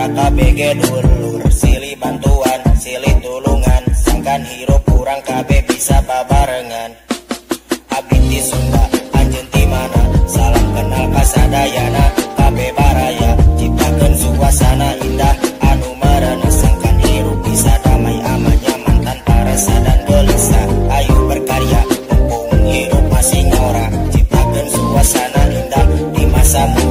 KBG dulur, silih bantuan, silih tulungan, sangkan hirup kurang KB bisa babarengan. Abdi ti Sunda, anjeun ti mana, salam kenal kasadayana, KB baraya, ciptakeun suasana indah anu marana, sangkan hirup bisa damai aman nyaman tanpa resah dan gelisah. Ayo berkarya, mumpung hirup masih ngora, ciptakeun suasana indah di masa muda.